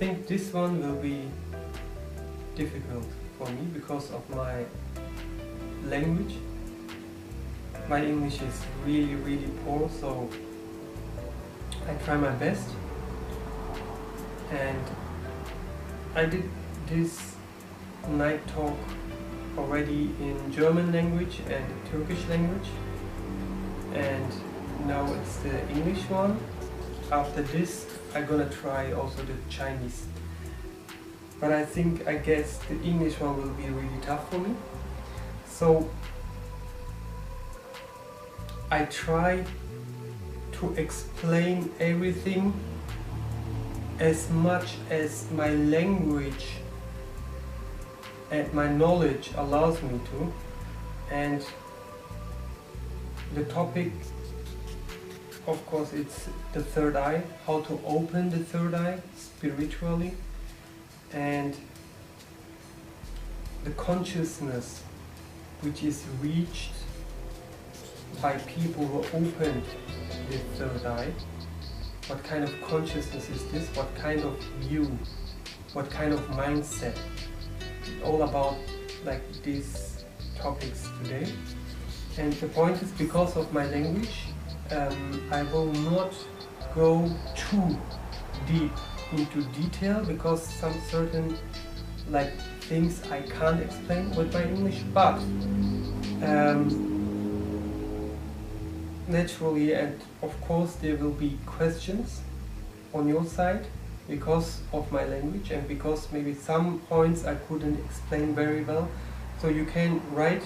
think this one will be difficult for me because of my language. My English is really poor, so I try my best. And I did this night talk already in German language and Turkish language, and now it's the English one. After this I'm gonna try also the Chinese, but I guess the English one will be really tough for me. So I try to explain everything as much as my language and my knowledge allows me to. And the topic, of course, it's the third eye, how to open the third eye spiritually, and the consciousness which is reached by people who opened the third eye. What kind of consciousness is this? What kind of view? What kind of mindset? All about like these topics today. And the point is, because of my language, I will not go too deep into detail, because some certain like things I can't explain with my English, but naturally, and of course, there will be questions on your side because of my language and because maybe some points I couldn't explain very well. So you can write,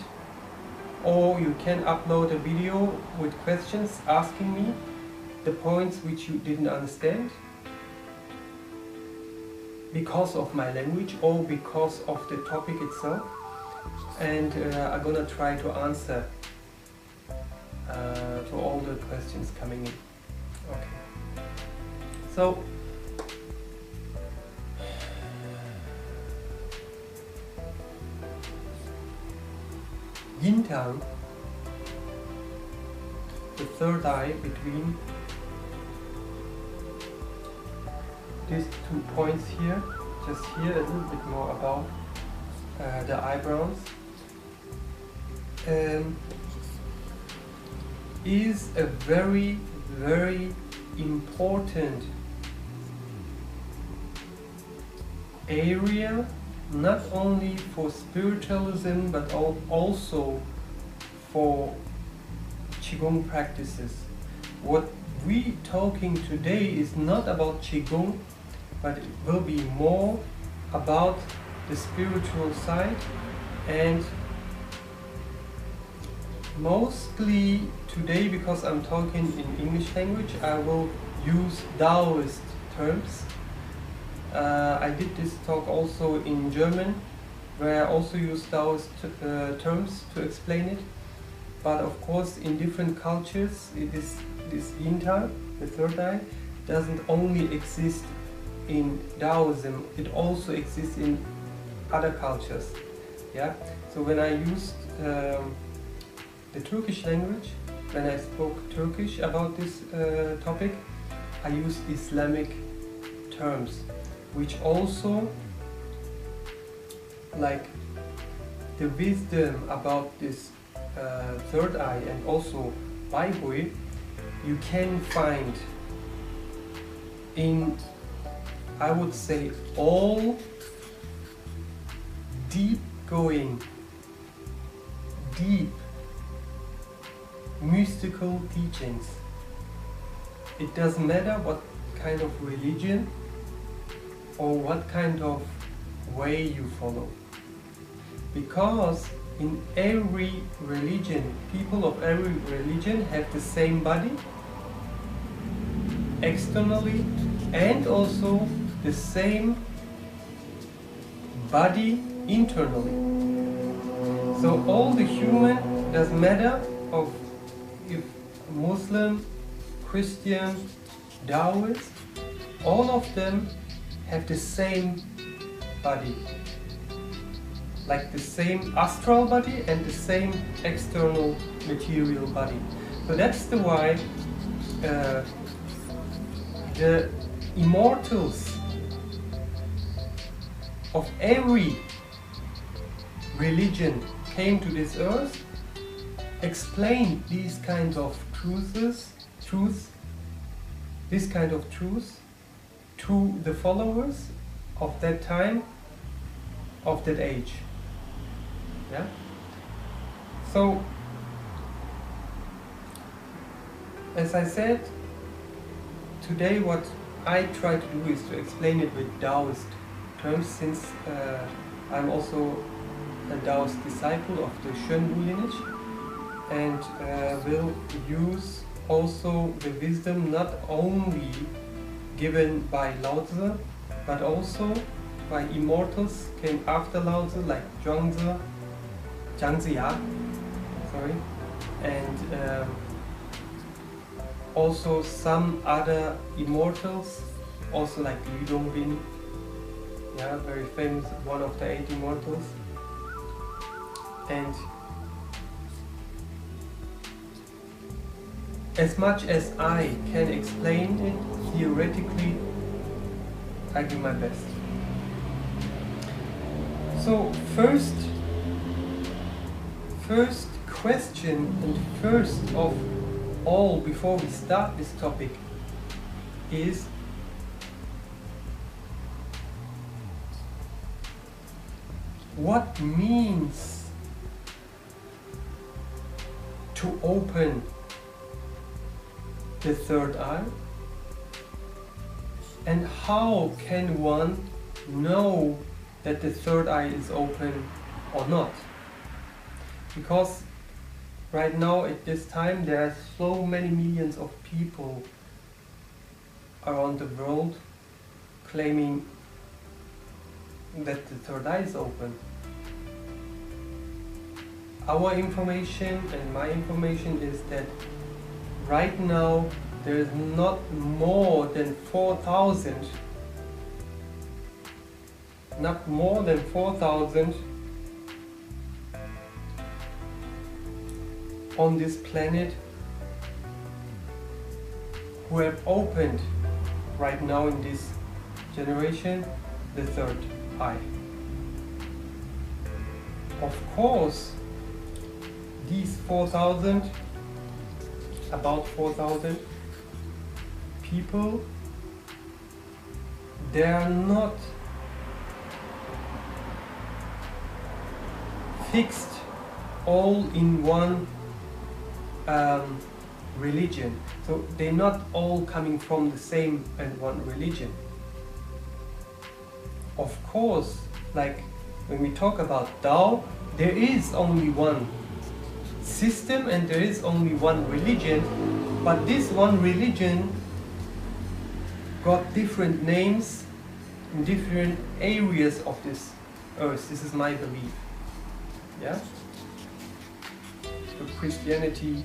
or you can upload a video with questions asking me the points which you didn't understand because of my language or because of the topic itself, and I'm gonna try to answer to all the questions coming in. Okay. So Yin Tang, the third eye between these 2 points here, just here a little bit more above the eyebrows, is a very important area, not only for spiritualism but also for Qigong practices. What we talking today is not about Qigong, but it will be more about the spiritual side, and mostly today, because I'm talking in English language, I will use Taoist terms. I did this talk also in German, where I also use Taoist terms to explain it. But of course, in different cultures, this Yin Tang, the third eye, doesn't only exist in Taoism, it also exists in other cultures. Yeah. So when I used the Turkish language, when I spoke Turkish about this topic, I used Islamic terms, which also, like the wisdom about this third eye and also Baihui, you can find in, I would say, all deep mystical teachings. It doesn't matter what kind of religion or what kind of way you follow, because in every religion, people of every religion have the same body externally and also the same body internally. So all the human, doesn't matter of if Muslim, Christian, Taoist, all of them have the same body, like the same astral body and the same external material body. So that's the why the immortals of every religion came to this earth, explained these kinds of truths, this kind of truth to the followers of that time, of that age. Yeah? So, as I said, today what I try to do is to explain it with Taoist terms, since I'm also a Taoist disciple of the Shunbu lineage, and will use also the wisdom not only given by Lao Tzu, but also by immortals came after Lao Tzu, like Zhuangzi, and also some other immortals, also like Li Dongbin, yeah, very famous, one of the 8 immortals. And as much as I can explain it theoretically, I do my best. So first question, and first of all, before we start this topic, is what means to open the third eye, and how can one know that the third eye is open or not? Because right now at this time there are so many millions of people around the world claiming that the third eye is open. Our information and my information is that right now there is not more than 4,000 on this planet who have opened right now in this generation the third eye. Of course, these 4,000, about 4,000 people, they are not fixed all in one religion. So they're not all coming from the same and one religion. Of course, like when we talk about Tao, there is only one system and there is only one religion, but this one religion got different names in different areas of this earth. This is my belief. Yeah? So Christianity,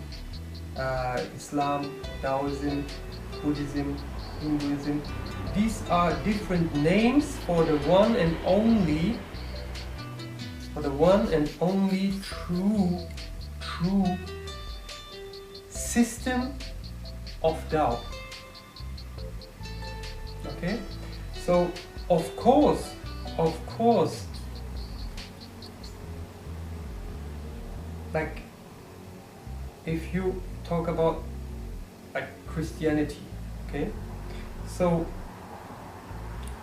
Islam, Taoism, Buddhism, Hinduism, these are different names for the one and only true system of Tao. Okay? So of course, like if you talk about like Christianity, okay? So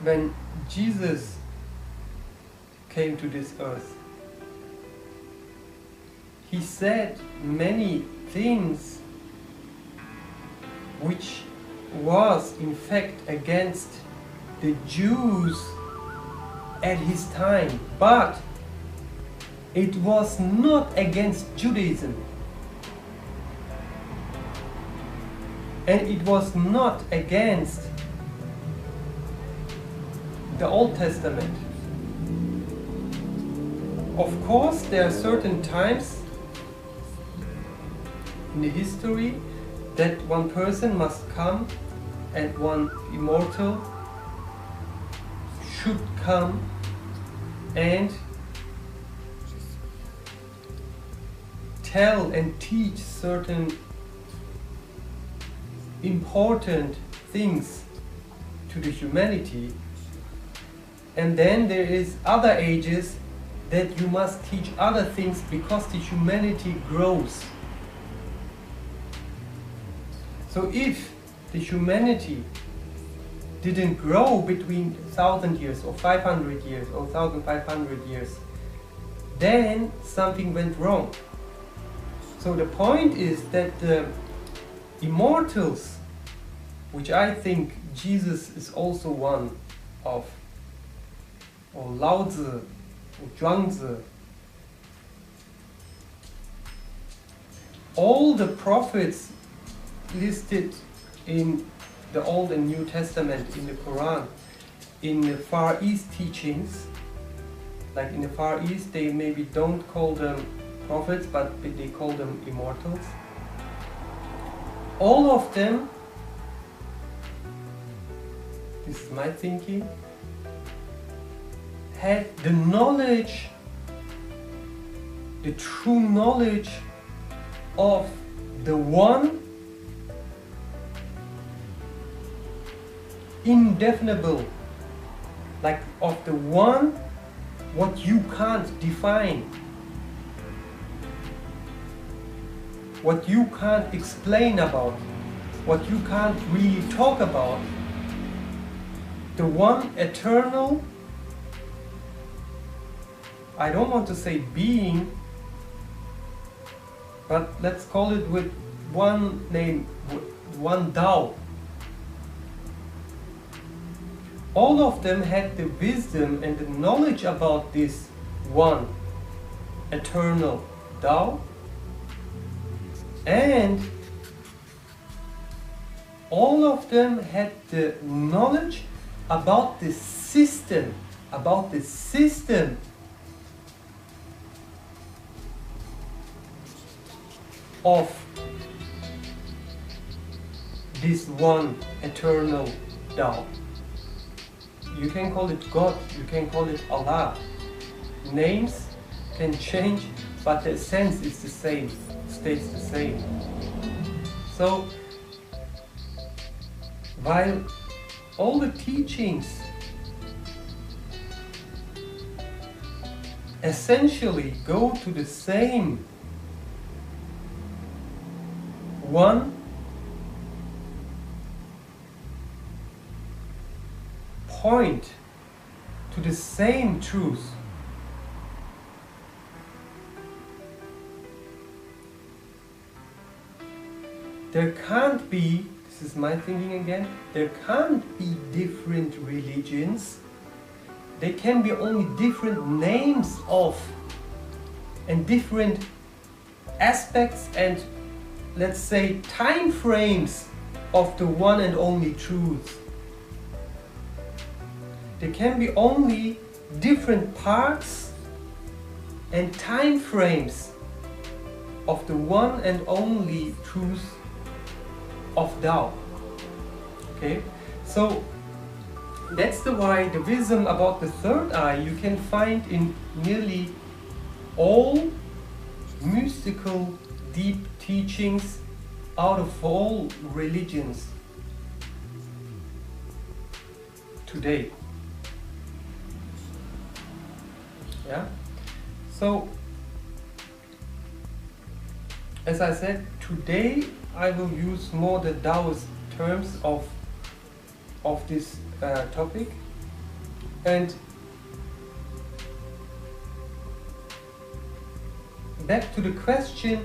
when Jesus came to this earth, he said many things which was in fact against the Jews at his time, but it was not against Judaism, and it was not against the Old Testament. Of course, there are certain times in the history that one person must come and one immortal should come and tell and teach certain important things to the humanity. And then there is other ages that you must teach other things because the humanity grows. So if the humanity didn't grow between 1,000 years or 500 years or 1,500 years, then something went wrong. So the point is that the immortals, which I think Jesus is also one of, or Laozi, or Zhuangzi, all the prophets listed in the Old and New Testament, in the Quran, in the Far East teachings, like in the Far East they maybe don't call them prophets, but they call them immortals. All of them, this is my thinking, had the knowledge, the true knowledge of the one indefinable, like of the one what you can't define, what you can't explain about, what you can't really talk about, the one eternal, I don't want to say being, but let's call it with one name, one Tao. All of them had the wisdom and the knowledge about this one eternal Tao, and all of them had the knowledge about the system, of this one eternal Tao. You can call it God, you can call it Allah. Names can change, but the essence is the same, stays the same. So, while all the teachings essentially go to the same one point, to the same truth, there can't be, this is my thinking again, there can't be different religions. There can be only different names of and different aspects and, let's say, time frames of the one and only truth. There can be only different parts and time frames of the one and only truth of Tao. Okay, so that's why the wisdom about the third eye you can find in nearly all mystical deep teachings out of all religions today. Yeah. So, as I said, today I will use more the Taoist terms of this topic, and back to the question,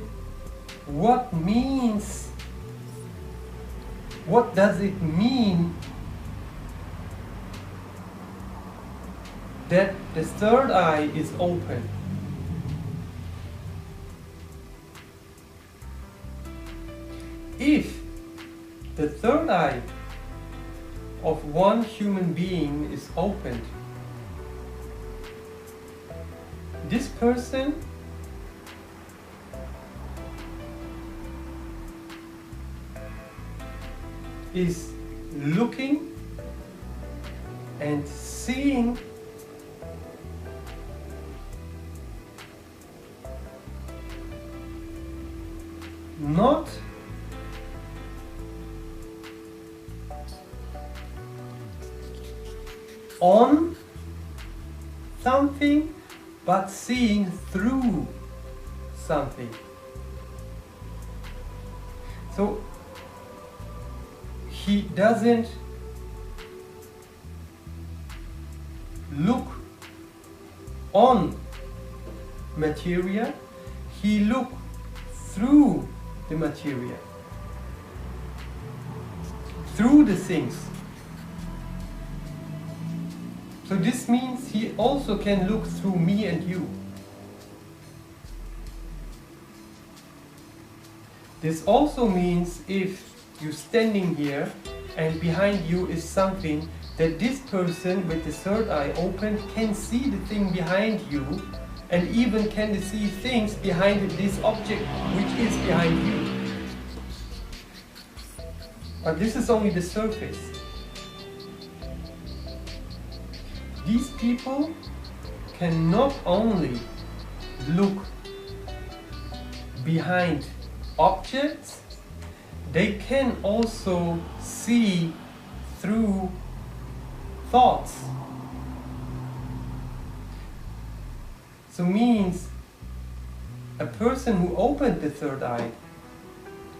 what does it mean that the third eye is open? If the third eye of one human being is opened, this person is looking and seeing not on something, but seeing through something. So he doesn't look on material, he looks through the material, through the things. So this means he also can look through me and you. This also means if you're standing here and behind you is something, that this person with the third eye open can see the thing behind you and even can see things behind this object which is behind you. But this is only the surface. These people can not only look behind objects, they can also see through thoughts. So means a person who opened the third eye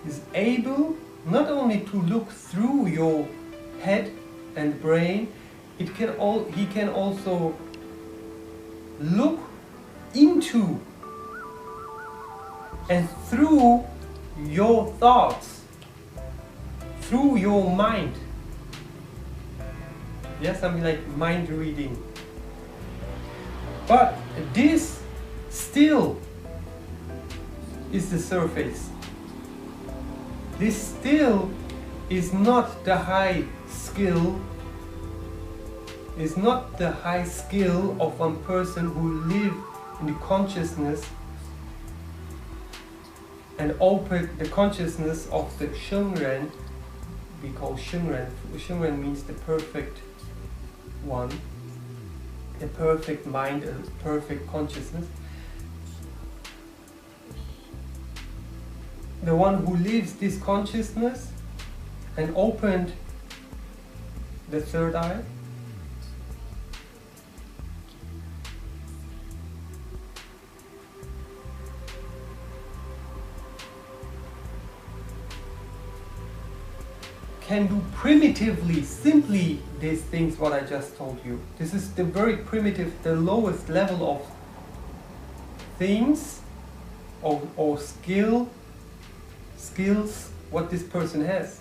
is able not only to look through your head and brain, he can also look into and through your thoughts, through your mind. Yeah, something like mind reading. But this still is the surface. This still is not the high skill, is not the high skill of one person who lives in the consciousness and open the consciousness of the Shungren. We call Shungren. Shungren means the perfect one, the perfect mind, a perfect consciousness. The one who lives this consciousness and opened the third eye can do primitively, simply these things what I just told you. This is the very primitive, the lowest level of things or skills what this person has.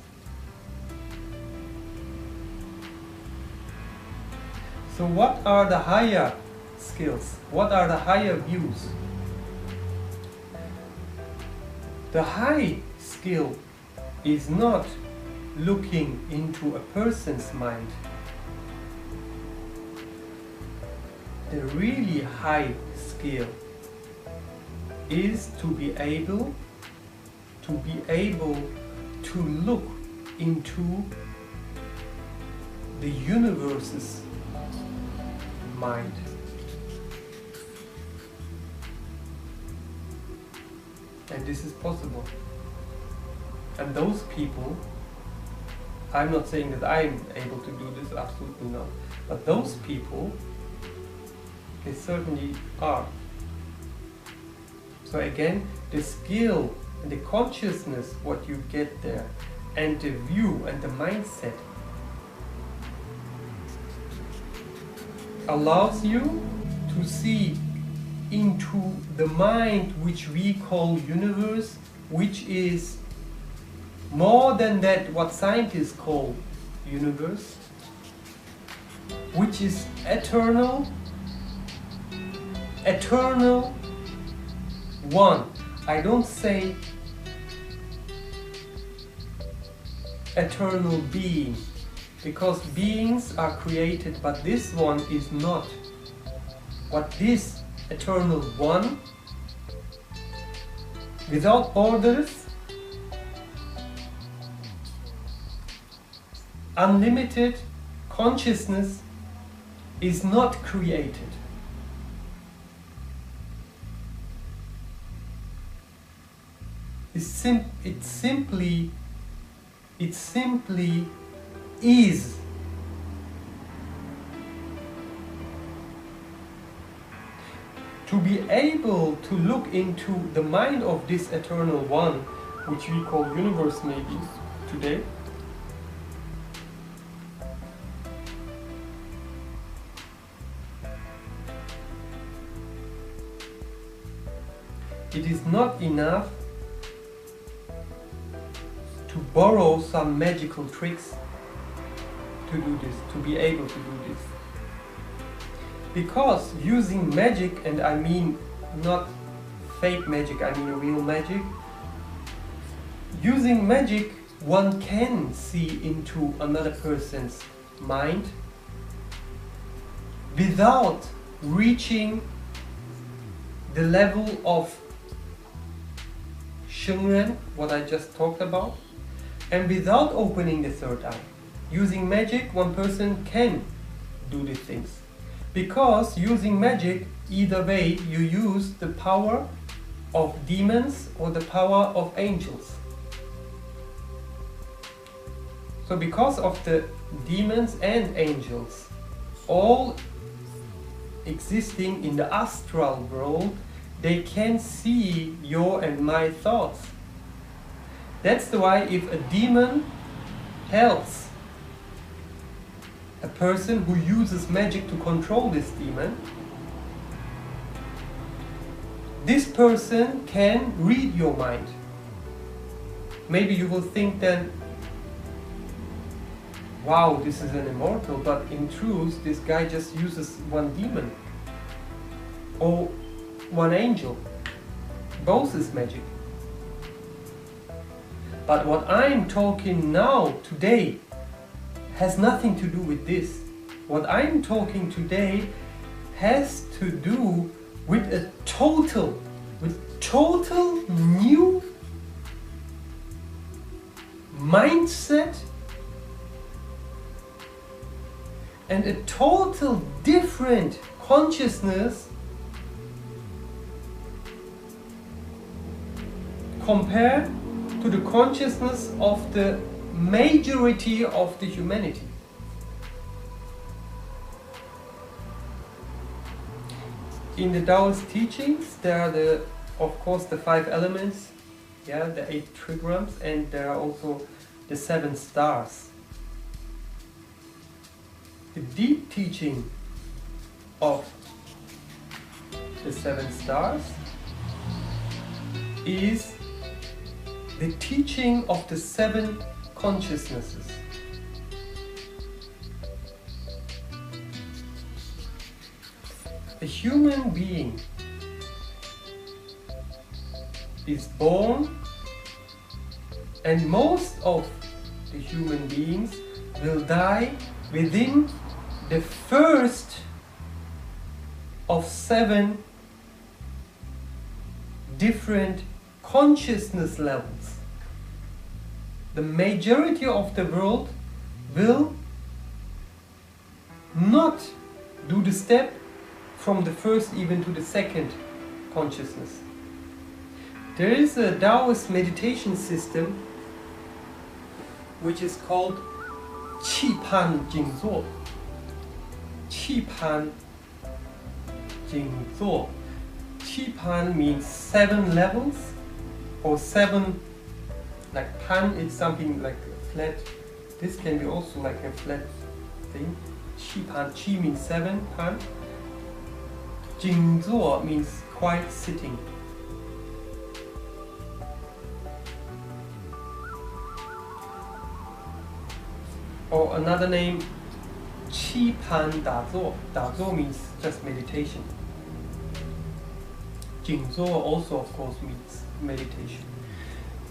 So what are the higher skills? What are the higher views? The high skill is not looking into a person's mind. The really high skill is to be able to look into the universe's mind. And this is possible. And those people, I'm not saying that I'm able to do this, absolutely not. But those people, they certainly are. So again, the skill and the consciousness, what you get there, and the view and the mindset allows you to see into the mind which we call universe, which is more than that what scientists call universe, which is eternal one. I don't say eternal being, because beings are created, but this one is not. What this eternal one, without borders, unlimited consciousness, is not created. It simply is. to be able to look into the mind of this eternal one, which we call universe maybe today, it is not enough to borrow some magical tricks to do this, to be able to do this. Because using magic, and I mean not fake magic, I mean real magic, using magic one can see into another person's mind without reaching the level of Shengren, what I just talked about, and without opening the third eye. Using magic, one person can do these things. Because using magic, either way, you use the power of demons or the power of angels. So because of the demons and angels all existing in the astral world, they can see your and my thoughts. That's why if a demon helps a person who uses magic to control this demon, this person can read your mind. Maybe you will think then, wow, this is an immortal, but in truth this guy just uses one demon or one angel. Both is magic. But what I'm talking now, today, has nothing to do with this. What I'm talking today has to do with a total new mindset and a total different consciousness compared to the consciousness of the majority of the humanity. In the Taoist teachings, there are of course the 5 elements, the 8 trigrams, and there are also the 7 stars. The deep teaching of the 7 stars is the teaching of the 7 consciousnesses. A human being is born, and most of the human beings will die within the first of 7 different consciousness levels. The majority of the world will not do the step from the first even to the second consciousness. There is a Taoist meditation system which is called Qi Pan Jing Zuo. Qi Pan Jing Zuo. Qi Pan means 7 levels, or 7, like pan is something like a flat. This can be also like a flat thing. Qi Pan, Qi means 7, Pan. Jing Zuo means quiet sitting. Or another name, Qi Pan Da Zuo. Da Zuo means just meditation. Jing Zuo also of course means meditation.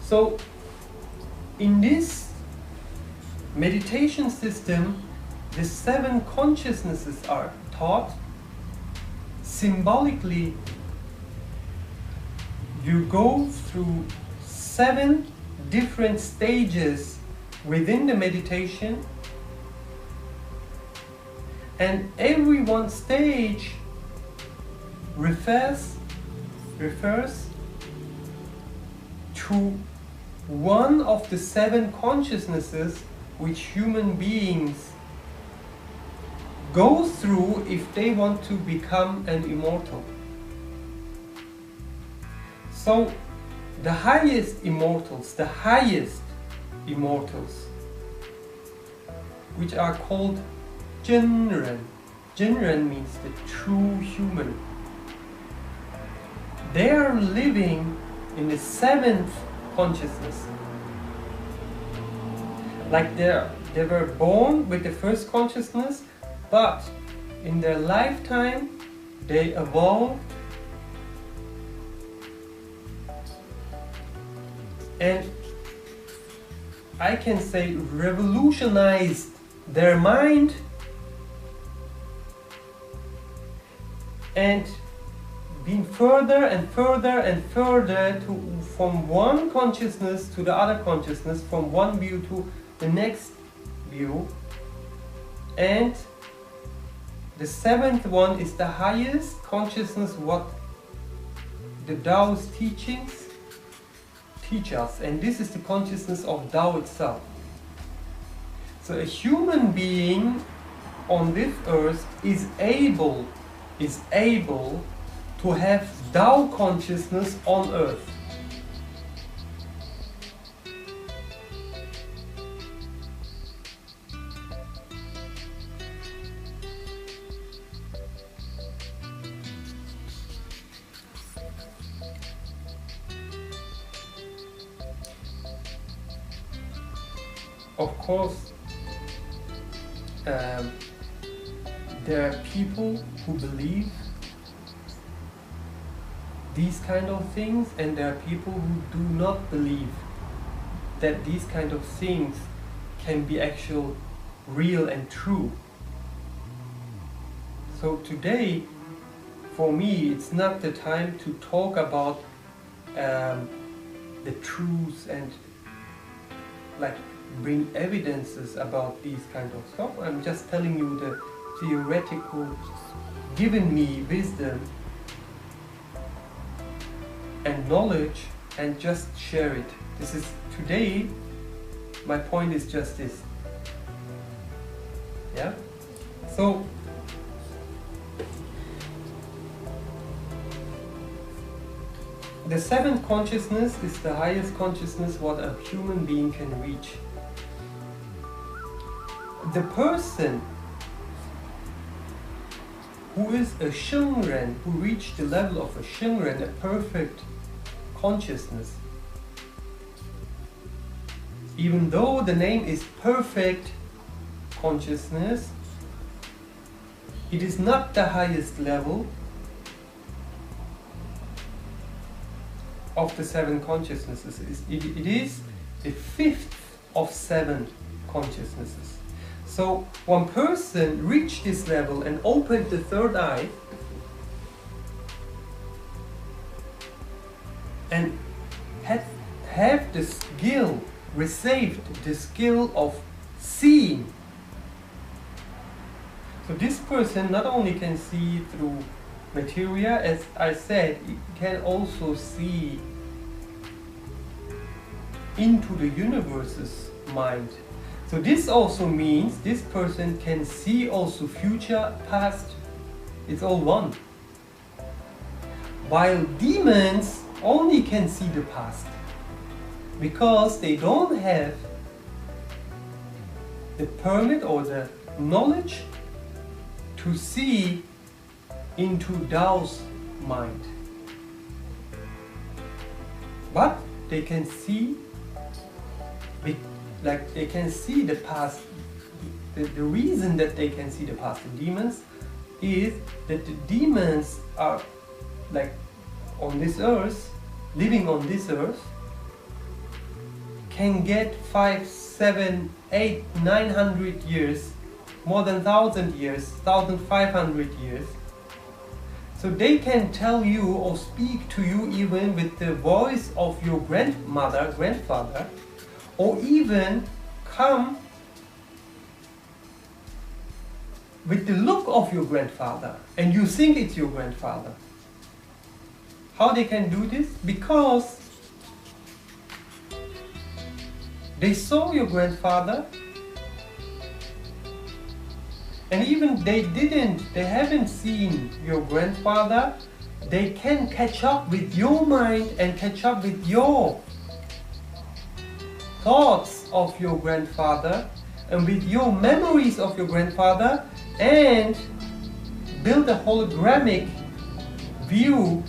So in this meditation system, the 7 consciousnesses are taught. Symbolically, you go through 7 different stages within the meditation, and every one stage refers to one of the 7 consciousnesses which human beings go through if they want to become an immortal. So the highest immortals, which are called Jinren. Jinren means the true human. They are living in the 7th consciousness. Like they were born with the first consciousness, but in their lifetime they evolved and I can say revolutionized their mind and been further and further and further from one consciousness to the other consciousness, from one view to the next view. And the 7th one is the highest consciousness what the Tao's teachings teach us, and this is the consciousness of Tao itself. So a human being on this earth is able to have Tao consciousness on earth. Of course, there are people who believe these kind of things, and there are people who do not believe that these kind of things can be actual real and true. So today, for me, it's not the time to talk about the truths and like bring evidences about these kind of stuff. I'm just telling you the theoretical, given me wisdom and knowledge, and just share it. This is today, my point is just this. Yeah? So the 7th consciousness is the highest consciousness what a human being can reach. The person who is a Shengren, who reached the level of a Shengren, a perfect consciousness, even though the name is perfect consciousness, it is not the highest level of the 7 consciousnesses. It is the 5th of 7 consciousnesses. So one person reached this level and opened the 3rd eye and have the skill, received the skill of seeing. So this person not only can see through materia, as I said, it can also see into the universe's mind. So this also means this person can see also future, past, it's all one. While demons only can see the past, because they don't have the permit or the knowledge to see into Tao's mind. But they can see, like they can see the past. The reason that they can see the past, the demons, is that the demons are like on this earth, living on this earth, can get 5, 7, 8, 900 years, more than 1,000 years, 1,500 years. So they can tell you or speak to you even with the voice of your grandmother, grandfather, or even come with the look of your grandfather and you think it's your grandfather. How they can do this? Because they saw your grandfather, and even they haven't seen your grandfather they can catch up with your mind and catch up with your thoughts of your grandfather and with your memories of your grandfather, and build a hologramic view,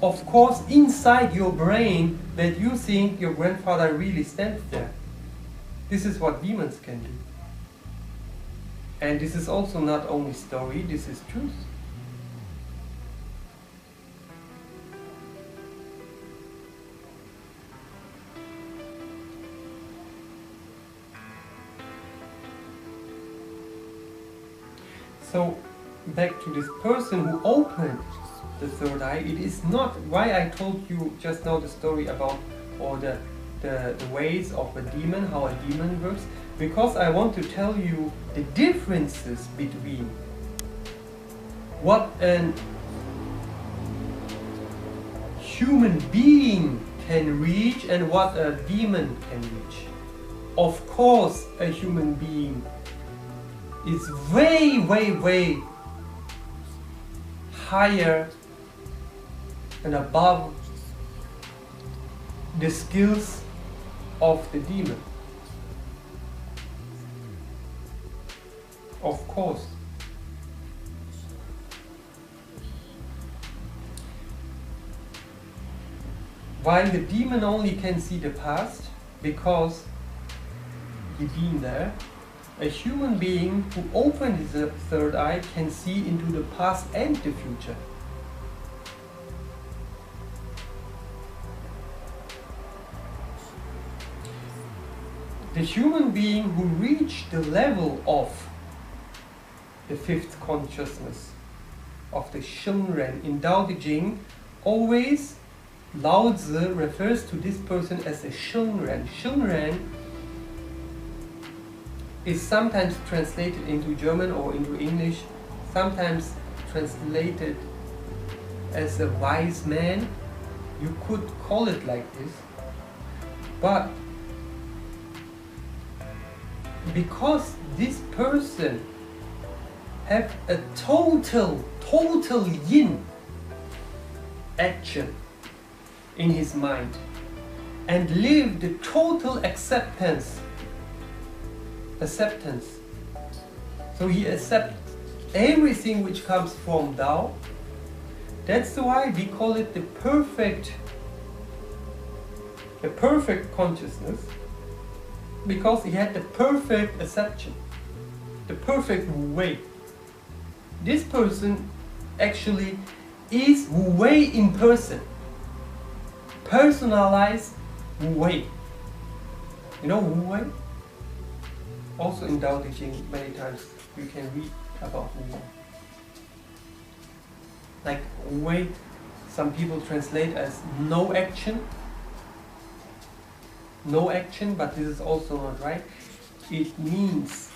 of course, inside your brain, that you think your grandfather really stands there. This is what demons can do. And this is also not only story, this is truth. So, back to this person who opened the third eye, it is not why I told you just now the story about, or the ways of a demon, how a demon works, because I want to tell you the differences between what a human being can reach and what a demon can reach. Of course, a human being is way, way, way higher and above the skills of the demon. Of course. While the demon only can see the past because he's been there, a human being who opened his third eye can see into the past and the future. The human being who reached the level of the fifth consciousness, of the Shunren in Tao Te Ching, always Lao Tzu refers to this person as a Shunren. Shunren is sometimes translated into German or into English, sometimes translated as a wise man. You could call it like this, but because this person have a total yin action in his mind and live the total acceptance. So he accepts everything which comes from Tao. That's why we call it the perfect consciousness, because he had the perfect acceptance, the perfect way. This person actually is Wu Wei in person, personalized Wu Wei. You know Wu Wei? Also in Tao Te Ching, many times you can read about Wu Wei. Like Wu Wei, some people translate as no action, but this is also not right. It means,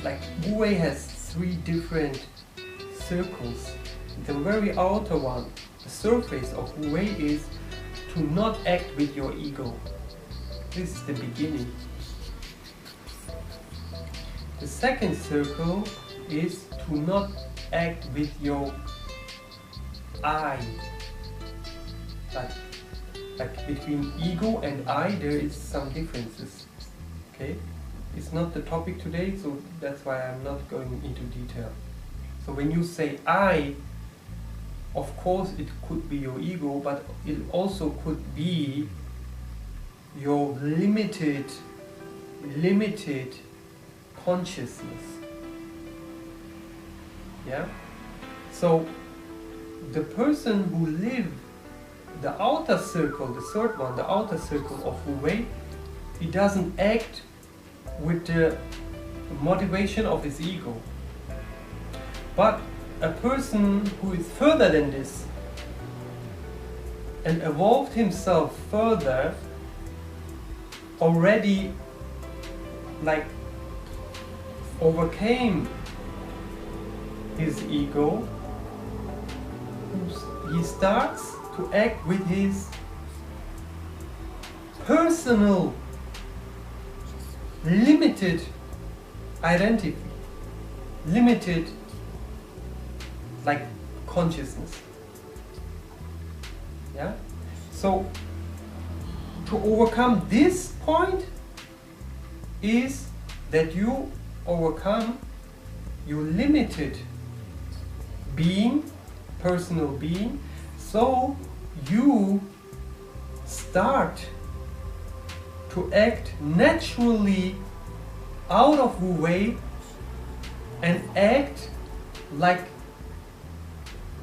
like, Wu Wei has 3 different circles. The very outer one, the surface of Wu Wei, is to not act with your ego. This is the beginning. The second circle is to not act with your I. Like between ego and I, there is some differences. Okay? It's not the topic today, so that's why I'm not going into detail. So when you say I, of course it could be your ego, but it also could be your limited consciousness. Yeah? So the person who lives the outer circle, the third one, the outer circle of Wu Wei, he doesn't act with the motivation of his ego. But a person who is further than this and evolved himself further, already like overcame his ego, he starts to act with his personal limited identity, limited like consciousness. Yeah. So to overcome this point is that you overcome your limited being, personal being, so you start to act naturally out of the way and act like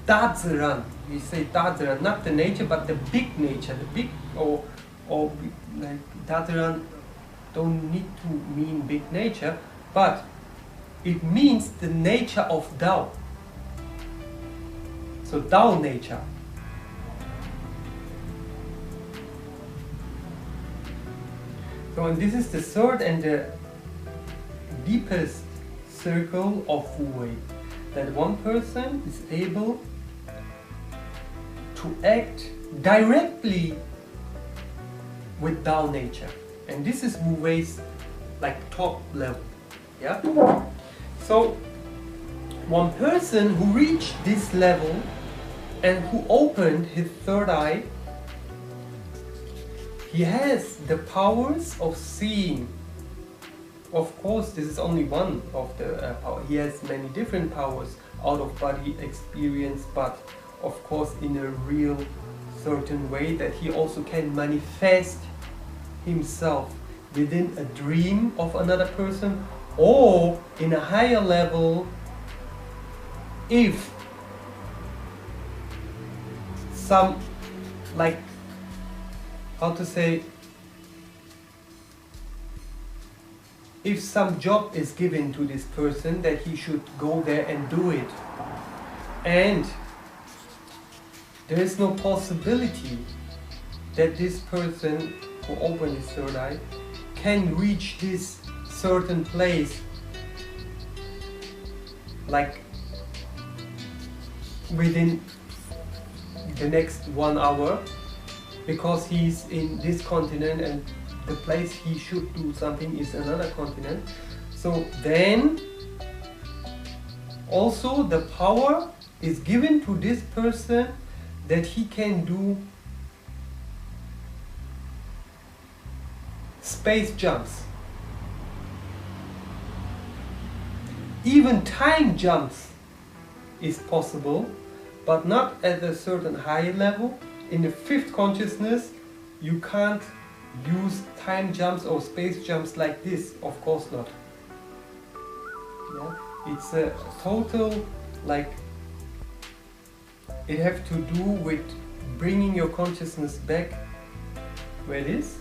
Dazeran. We say Dazeran, not the nature but the big nature, the big or like Dazeran don't need to mean big nature, but it means the nature of Tao. So Tao nature. So and this is the third and the deepest circle of Wu Wei, that one person is able to act directly with Tao nature. And this is Wu Wei's like top level. Yeah? So one person who reached this level and who opened his third eye, he has the powers of seeing. Of course, this is only one of the power. He has many different powers, out of body experience, but of course in a real certain way that he also can manifest himself within a dream of another person, or in a higher level if some, like, how to say, if some job is given to this person, that he should go there and do it, and there is no possibility that this person who opened his third eye can reach this certain place like within the next 1 hour, because he's in this continent and the place he should do something is another continent. So then also the power is given to this person that he can do space jumps, even time jumps is possible, but not at a certain high level. In the fifth consciousness you can't use time jumps or space jumps like this, of course not. Yeah? It's a total, like, it has to do with bringing your consciousness back where it is,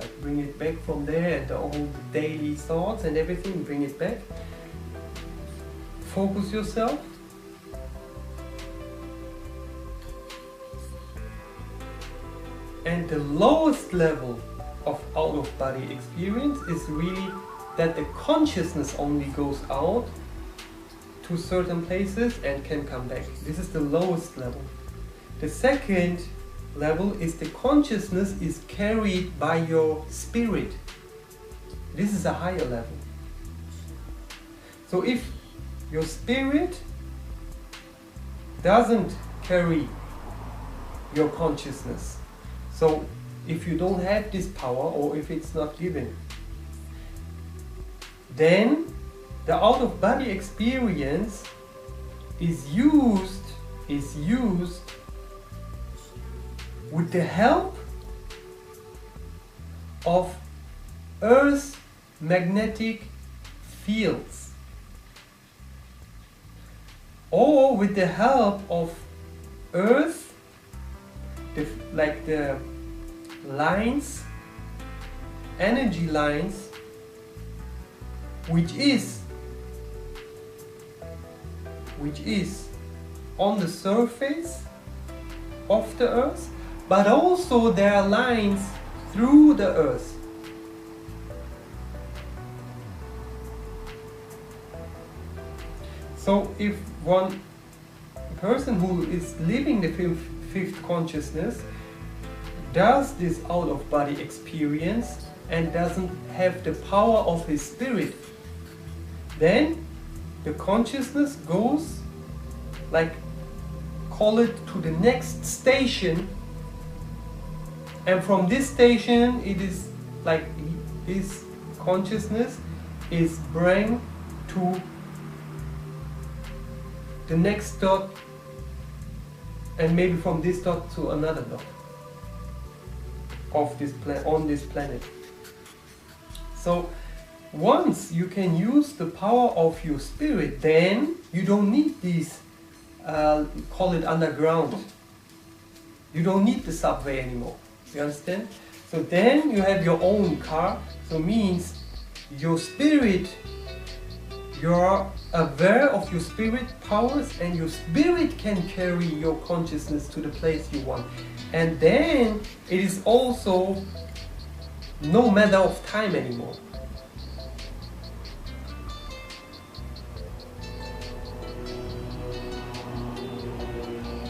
like bring it back from there, and all the daily thoughts and everything, bring it back, focus yourself, and the lowest level of out-of-body experience is really that the consciousness only goes out to certain places and can come back. This is the lowest level. The second level is the consciousness is carried by your spirit. This is a higher level. So if your spirit doesn't carry your consciousness, so if you don't have this power, or if it's not given, then the out-of-body experience is used with the help of Earth's magnetic fields, or with the help of Earth, like the lines, energy lines, which is on the surface of the Earth, but also there are lines through the Earth. So if one person who is living the fifth consciousness does this out-of-body experience and doesn't have the power of his spirit, then the consciousness goes, like, call it, to the next station And from this station, it is like his consciousness is bring to the next dot, and maybe from this dot to another dot of this on this planet. So once you can use the power of your spirit, then you don't need these call it underground. You don't need the subway anymore. You understand? So then you have your own car. So means your spirit, you're aware of your spirit powers, and your spirit can carry your consciousness to the place you want. And then it is also no matter of time anymore.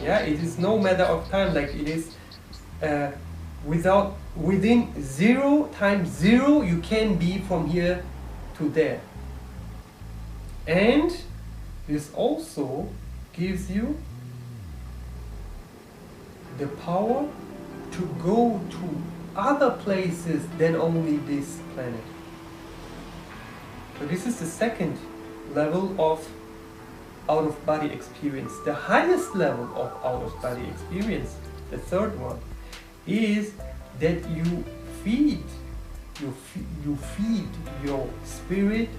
Yeah, it is no matter of time, like it is within 0 times 0 you can be from here to there. And this also gives you the power to go to other places than only this planet. So this is the second level of out-of-body experience. The highest level of out-of-body experience, the third one, is that you feed your spirit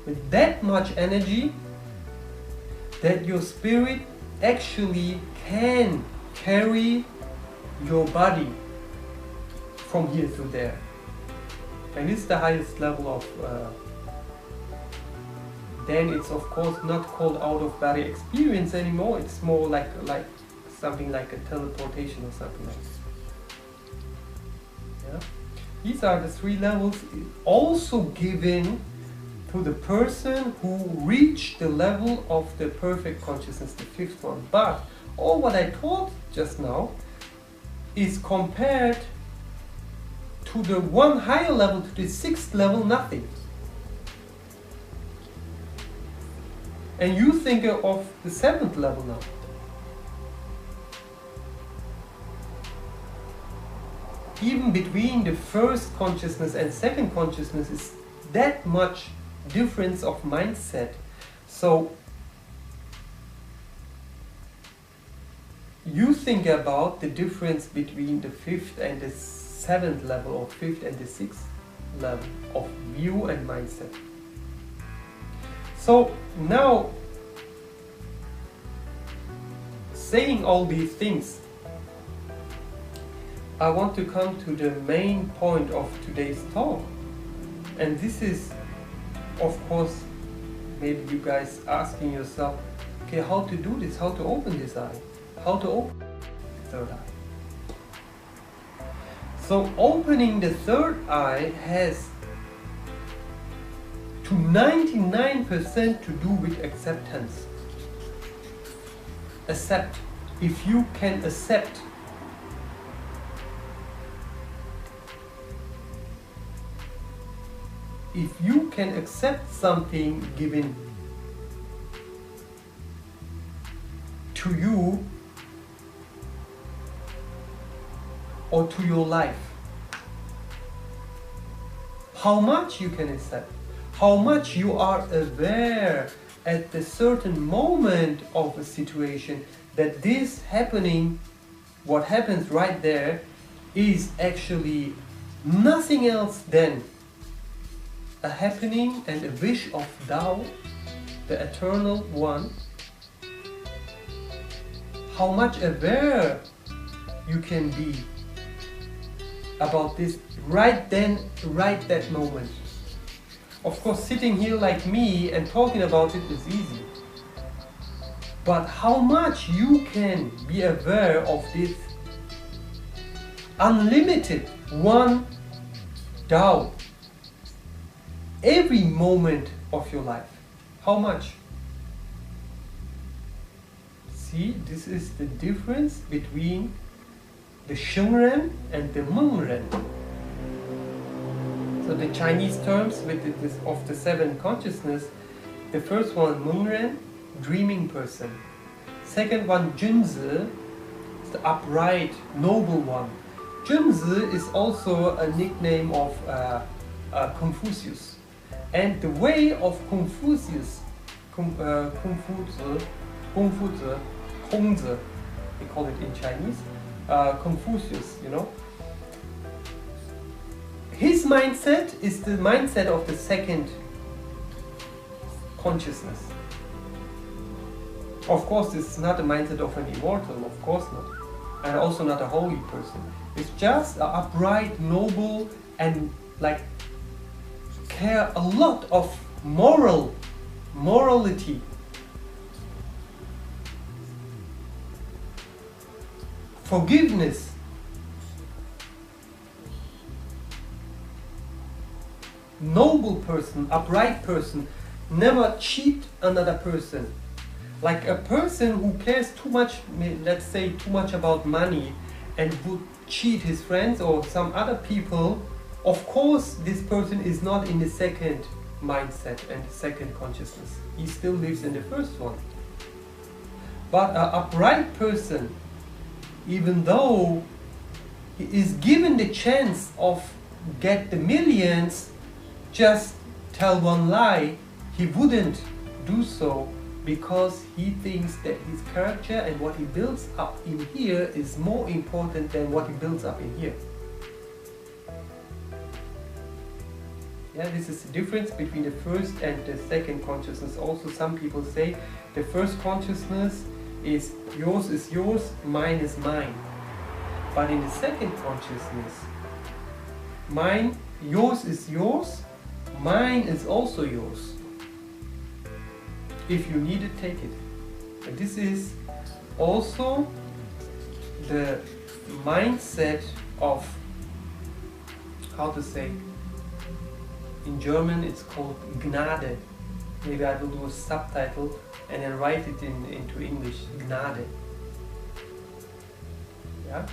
with that much energy that your spirit actually can carry your body from here to there. And this is the highest level of then it's of course not called out-of-body experience anymore. It's more like something like a teleportation or something like that. Yeah? These are the 3 levels, also given to the person who reached the level of the perfect consciousness, the 5th one. But all what I taught just now is compared to the one higher level, to the 6th level, nothing. And you think of the 7th level now. Even between the first consciousness and second consciousness is that much difference of mindset. So you think about the difference between the 5th and the 7th level, or 5th and the 6th level of view and mindset. So now, saying all these things, I want to come to the main point of today's talk. And this is, of course, maybe you guys asking yourself, okay, how to do this, how to open this eye, how to open the third eye. So opening the third eye has to 99% to do with acceptance. Accept. If you can accept, if you can accept something given to you or to your life, how much you can accept, how much you are aware at a certain moment of a situation that this happening, what happens right there, is actually nothing else than a happening and a wish of Tao, the Eternal One. How much aware you can be about this right then, right that moment. Of course, sitting here like me and talking about it is easy. But how much you can be aware of this unlimited one Tao every moment of your life? How much? See, this is the difference between the Shengren and the Mengren. So the Chinese terms with this of the 7 consciousness, the first one Mengren, dreaming person. Second one Junzi, the upright, noble one. Zhengzi is also a nickname of Confucius. And the way of Confucius, Kongzi, we call it in Chinese, Confucius, you know. His mindset is the mindset of the second consciousness. Of course, this is not the mindset of an immortal, of course not. And also not a holy person. It's just an upright, noble, and like care a lot of morality. Forgiveness. Noble person, upright person, never cheat another person. Like a person who cares too much, let's say too much about money and would cheat his friends or some other people, of course this person is not in the second mindset and the second consciousness. He still lives in the first one. But an upright person, even though he is given the chance of get the millions, just tell one lie, he wouldn't do so, because he thinks that his character and what he builds up in here is more important than what he builds up in here. Yeah, this is the difference between the first and the second consciousness. Also, some people say the first consciousness is yours, mine is mine. But in the second consciousness, yours is yours, mine is also yours. If you need it, take it. And this is also the mindset of, how to say, in German it's called Gnade. Maybe I will do a subtitle and then write it into English, Gnade. Yeah?